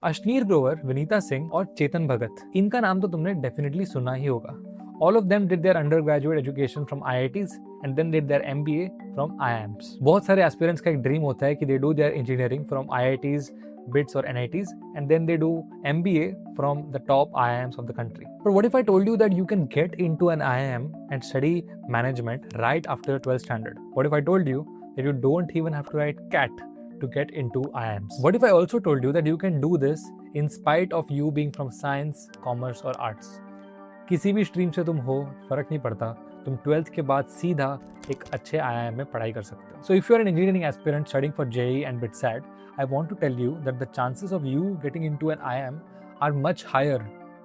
अश्नीर ग्रोवर, विनीता सिंह और चेतन भगत, इनका नाम तो तुमने डेफिनेटली सुना ही होगा. All of them did their undergraduate education from IITs and then did their MBA from IIMs. बहुत सारे aspirants का एक dream होता है कि they do their engineering from IITs, BITS or NITs and then they do MBA from the top IIMs of the country. But what if I told you that you can get into an IIM and study management right after 12th standard? What if I told you that you don't even have to write CAT to get into IIMs? What if I also told you that you can do this in spite of you being from science, commerce or arts? किसी भी stream से तुम हो, फर्क नहीं पड़ता, तुम 12th के बाद सीधा एक अच्छे IIM में पढ़ाई कर सकते हो. So if you are an engineering aspirant studying for JEE and BITSAT, I want to tell you that the chances of you getting into an IIM are much higher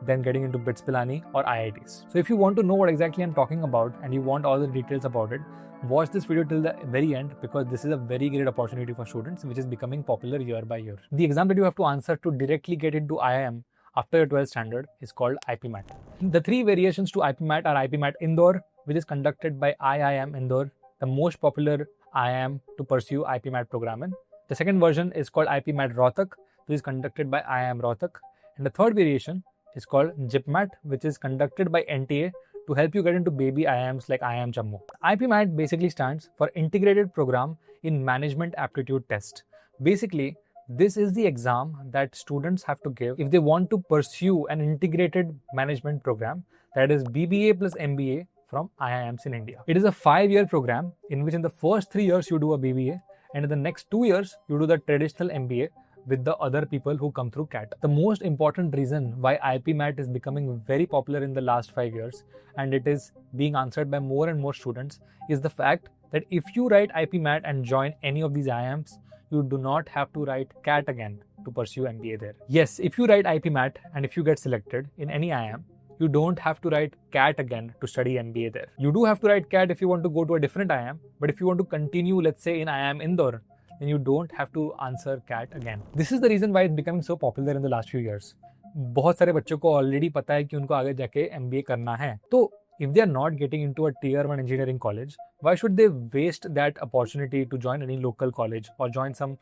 than getting into BITS Pilani or IITs. So if you want to know what exactly I'm talking about and you want all the details about it, watch this video till the very end because this is a very great opportunity for students which is becoming popular year by year. The exam that you have to answer to directly get into IIM after your 12th standard is called IPMAT. The three variations to IPMAT are IPMAT Indore, which is conducted by IIM Indore, the most popular IIM to pursue IPMAT program in. The second version is called IPMAT Rohtak, which is conducted by IIM Rohtak. And the third variation is called JIPMAT, which is conducted by NTA to help you get into baby IIMs like IIM Jammu. IPMAT basically stands for Integrated Program in Management Aptitude Test. Basically, this is the exam that students have to give if they want to pursue an integrated management program that is BBA plus MBA from IIMs in India. It is a 5-year program in which in the first 3 years you do a BBA and in the next 2 years you do the traditional MBA with the other people who come through CAT. The most important reason why IPMAT is becoming very popular in the last 5 years and it is being answered by more and more students is the fact that if you write IPMAT and join any of these IIMs, you do not have to write CAT again to pursue MBA there. Yes, if you write IPMAT and if you get selected in any IIM, you don't have to write CAT again to study MBA there. You do have to write CAT if you want to go to a different IIM, but if you want to continue, let's say in IIM Indore, then you don't have to answer CAT again. This is the reason why it's becoming so popular in the last few years. बहुत सारे बच्चों को already पता है कि उनको आगे जाके MBA करना है. तो if they are not getting into a tier 1 engineering college, why should they waste that opportunity to join any local college or join some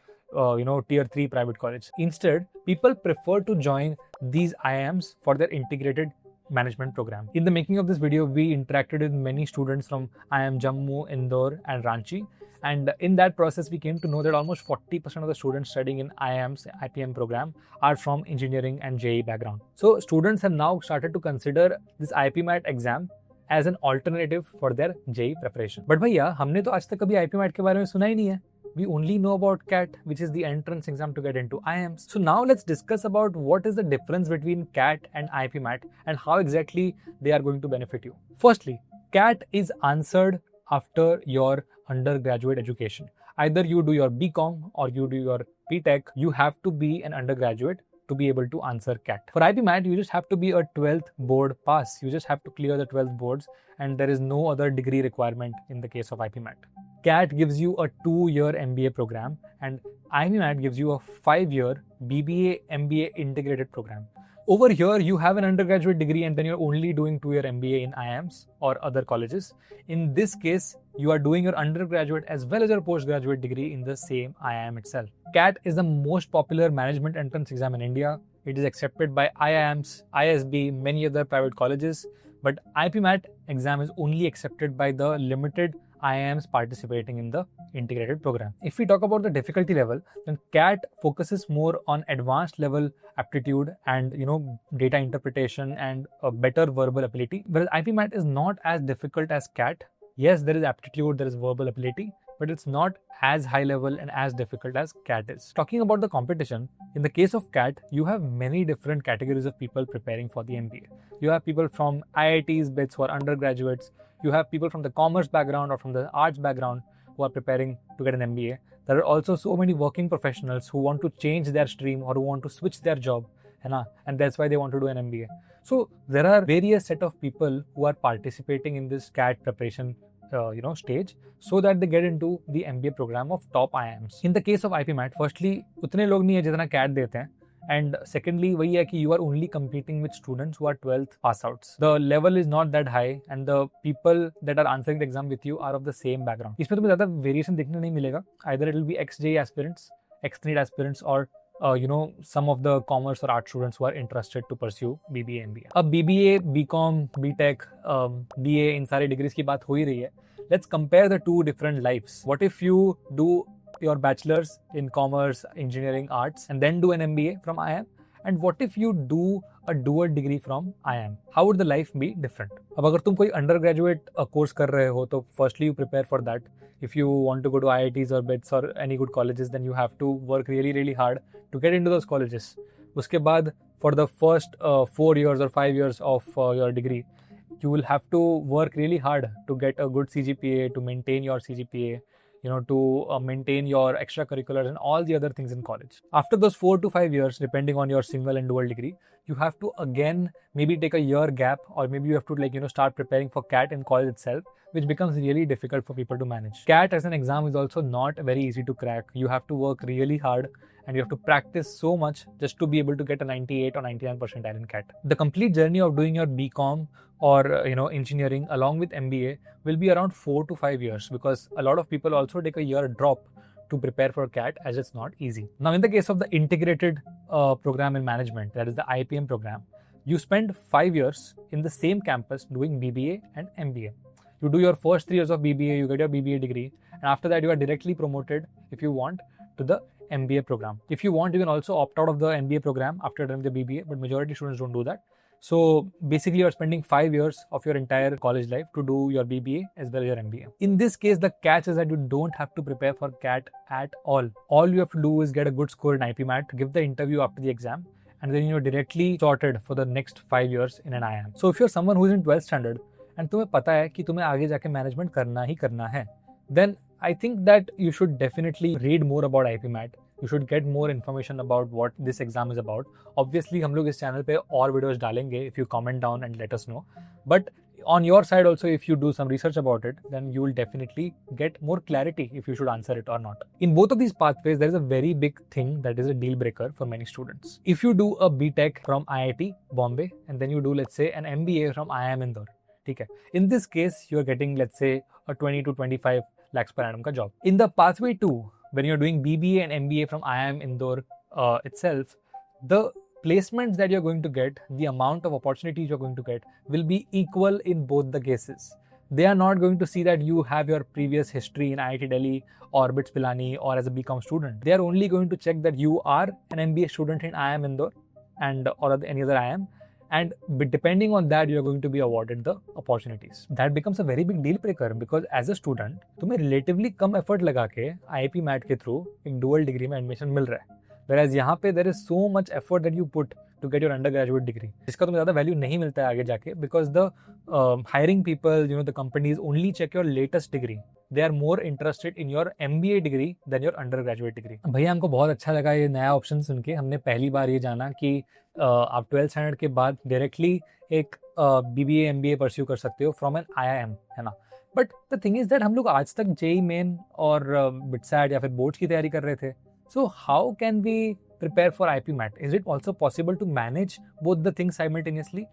tier 3 private college? Instead, people prefer to join these IIMs for their integrated management program. In the making of this video, we interacted with many students from IIM Jammu, Indore and Ranchi. And in that process, we came to know that almost 40% of the students studying in IIM's IPM program are from engineering and JEE background. So students have now started to consider this IPMAT exam as an alternative for their JEE preparation. But भैया हमने तो आज तक कभी IPMAT के बारे में सुना ही नहीं है. We only know about CAT, which is the entrance exam to get into IIMs. So now let's discuss about what is the difference between CAT and IPMAT and how exactly they are going to benefit you. Firstly, CAT is answered after your undergraduate education. Either you do your BCom or you do your BTech, you have to be an undergraduate to be able to answer CAT. For IPMAT, you just have to be a 12th board pass. You just have to clear the 12th boards and there is no other degree requirement in the case of IPMAT. CAT gives you a 2-year MBA program and IPMAT gives you a 5-year BBA MBA integrated program. Over here, you have an undergraduate degree and then you're only doing 2-year MBA in IIMs or other colleges. In this case, you are doing your undergraduate as well as your postgraduate degree in the same IIM itself. CAT is the most popular management entrance exam in India. It is accepted by IIMs, ISB, many other private colleges. But IPMAT exam is only accepted by the limited IIMs participating in the integrated program. If we talk about the difficulty level, then CAT focuses more on advanced level aptitude and data interpretation and a better verbal ability, whereas IPMAT is not as difficult as CAT. Yes, there is aptitude, there is verbal ability, but it's not as high level and as difficult as CAT is. Talking about the competition, in the case of CAT, you have many different categories of people preparing for the MBA. You have people from IITs, BITS who are undergraduates. You have people from the commerce background or from the arts background who are preparing to get an MBA. There are also so many working professionals who want to change their stream or who want to switch their job, and that's why they want to do an MBA. So there are various set of people who are participating in this CAT preparation stage so that they get into the MBA program of top IIMs. In the case of IPMAT, firstly, उतने लोग नहीं है जितना CAT देते हैं. And secondly, वही है कि you are only competing with students who are 12th pass outs. The level is not that high and the people that are answering the exam with you are of the same background. इसमें तुम्हें ज़्यादा variation देखने नहीं मिलेगा. Either it will be ex-JEE aspirants, ex-NEET aspirants or some of the commerce or art students who are interested to pursue BBA MBA. अब BBA, BCom, BTech, BA इन सारी degrees की बात हो ही रही है. Let's compare the two different lives. What if you do your bachelor's in commerce, engineering, arts, and then do an MBA from IIM? And what if you do a dual degree from IIM? How would the life be different? अब अगर तुम कोई undergraduate course कर रहे हो तो firstly you prepare for that. If you want to go to IITs or BITS or any good colleges, then you have to work really, really hard to get into those colleges. उसके बाद for the first 4 years or 5 years of your degree, you will have to work really hard to get a good CGPA, to maintain your CGPA, to maintain your extracurriculars and all the other things in college. After those 4 to 5 years, depending on your single and dual degree, you have to again maybe take a year gap, or maybe you have to start preparing for CAT in college itself, which becomes really difficult for people to manage. CAT as an exam is also not very easy to crack. You have to work really hard and you have to practice so much just to be able to get a 98 or 99 percentile in CAT. The complete journey of doing your BCom or engineering along with MBA will be around 4 to 5 years, because a lot of people also take a year drop to prepare for CAT, as it's not easy. Now, in the case of the integrated program in management, that is the IPM program, you spend 5 years in the same campus doing BBA and MBA. You do your first 3 years of BBA, you get your BBA degree, and after that you are directly promoted, if you want, to the MBA program. If you want, you can also opt out of the MBA program after doing the BBA, but majority students don't do that. So basically, you're spending 5 years of your entire college life to do your BBA as well as your MBA. In this case, the catch is that you don't have to prepare for CAT at all. All you have to do is get a good score in IPMAT, give the interview after the exam, and then you're directly sorted for the next 5 years in an IIM. So if you're someone who's in 12th standard and तुम्हें पता है कि तुम्हें आगे जाके management करना ही करना है, then I think that you should definitely read more about IPMAT. You should get more information about what this exam is about. Obviously, हम लोग इस चैनल पे और वीडियोस डालेंगे if you comment down and let us know. But on your side also, if you do some research about it, then you will definitely get more clarity if you should answer it or not. In both of these pathways, there is a very big thing that is a deal breaker for many students. If you do a BTech from IIT Bombay and then you do, let's say, an MBA from IIM Indore, ठीक है? In this case, you are getting, let's say, a 20 to 25 lakhs per annum ka job. In the pathway 2, when you're doing BBA and MBA from IIM Indore itself, the placements that you're going to get, the amount of opportunities you're going to get will be equal in both the cases. They are not going to see that you have your previous history in IIT Delhi or BITS Pilani or as a BCom student. They are only going to check that you are an MBA student in IIM Indore and or any other IIM, and depending on that, you are going to be awarded the opportunities. That becomes a very big deal breaker, because as a student, तुम्हें relatively कम effort लगा के IPMAT के through एक dual degree में admission मिल रहा है. Whereas यहाँ पे there is so much effort that you put to get your undergraduate degree, जिसका तुम्हें ज़्यादा value नहीं मिलता है आगे जाके, because the hiring people, the companies only check your latest degree. They are more interested in your MBA degree than your undergraduate degree. भैया हमको बहुत अच्छा लगा ये नया ऑप्शन सुन के. हमने पहली बार ये जाना कि आप 12th स्टैंडर्ड के बाद डायरेक्टली एक BBA MBA परस्यू कर सकते हो फ्रॉम एन IIM, है ना. But the thing is that हम लोग आज तक JEE मेन और बिटसैट या फिर बोर्ड्स की तैयारी कर रहे थे. So how can we prepare for IPMAT? Is it also possible to manage both the things simultaneously?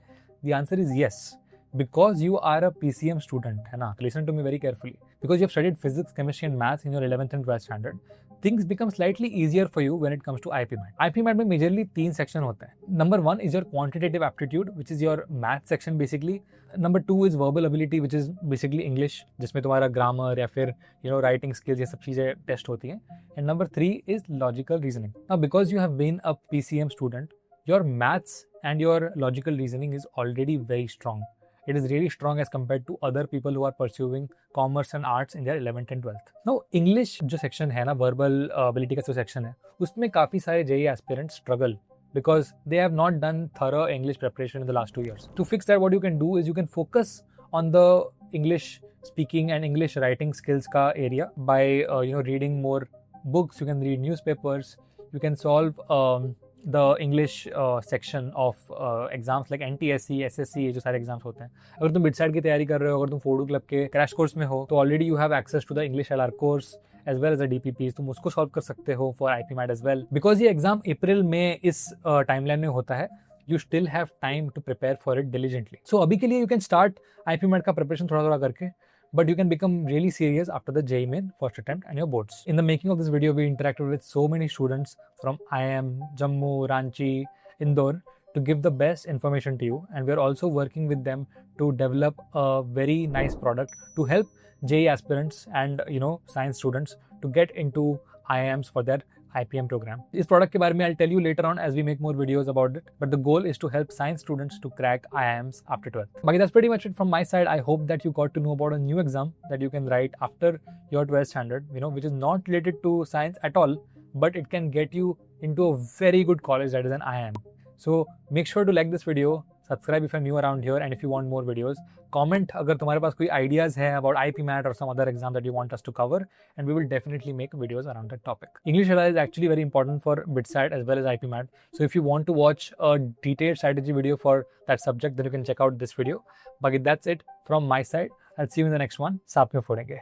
The answer is yes. Because you are a PCM student, है ना, listen to me very carefully. Because you have studied physics, chemistry and maths in your 11th and 12th standard, things become slightly easier for you when it comes to IPMAT. IPMAT में majorly 3 section होते हैं. Number 1 is your quantitative aptitude, which is your math section basically. Number 2 is verbal ability, which is basically English, जिसमें तुम्हारा grammar या फिर writing skills ये सब चीज़ें टेस्ट होती हैं. And number 3 is logical reasoning. Now, because you have been a PCM student, your maths and your logical reasoning is already very strong. It is really strong as compared to other people who are pursuing commerce and arts in their 11th and 12th. Now, English जो section है ना, verbal ability का जो section है, उसमें काफ़ी सारे JEE aspirants struggle because they have not done thorough English preparation in the last 2 years. To fix that, what you can do is you can focus on the English speaking and English writing skills का area by reading more books. You can read newspapers. You can solve the English section of exams like NTSC, SSC, ये जो सारे exams होते हैं. अगर तुम बिटसाइड की तैयारी कर रहे हो, अगर तुम फोडू क्लब के क्रैश कोर्स में हो, तो already you have access to the English LR course as well as the DPPs. तुम उसको सॉल्व कर सकते हो for IPMAT as well. Because ये एग्जाम अप्रैल में इस टाइमलाइन में होता है, you still have time to prepare for it diligently. So अभी के लिए you can start IPMAT का प्रिपरेशन थोड़ा थोड़ा करके. but you can become really serious after the JEE main first attempt and your boards. In the making of this video, we interacted with so many students from IIM, Jammu, Ranchi, Indore to give the best information to you, and we're also working with them to develop a very nice product to help JEE aspirants and science students to get into IIMs for their IPM program. इस product के बारे में I'll tell you later on as we make more videos about it, but the goal is to help science students to crack IIMs after 12th. But that's pretty much it from my side. I hope that you got to know about a new exam that you can write after your 12th standard, which is not related to science at all, but it can get you into a very good college that is an IIM. So make sure to like this video, subscribe if you're new around here, and if you want more videos, comment अगर तुम्हारे पास कोई ideas है about IPMAT or some other exam that you want us to cover, and we will definitely make videos around that topic. English is actually very important for BitSat as well as IPMAT. So if you want to watch a detailed strategy video for that subject, then you can check out this video. But that's it from my side. I'll see you in the next one. साथ में फोड़ेंगे.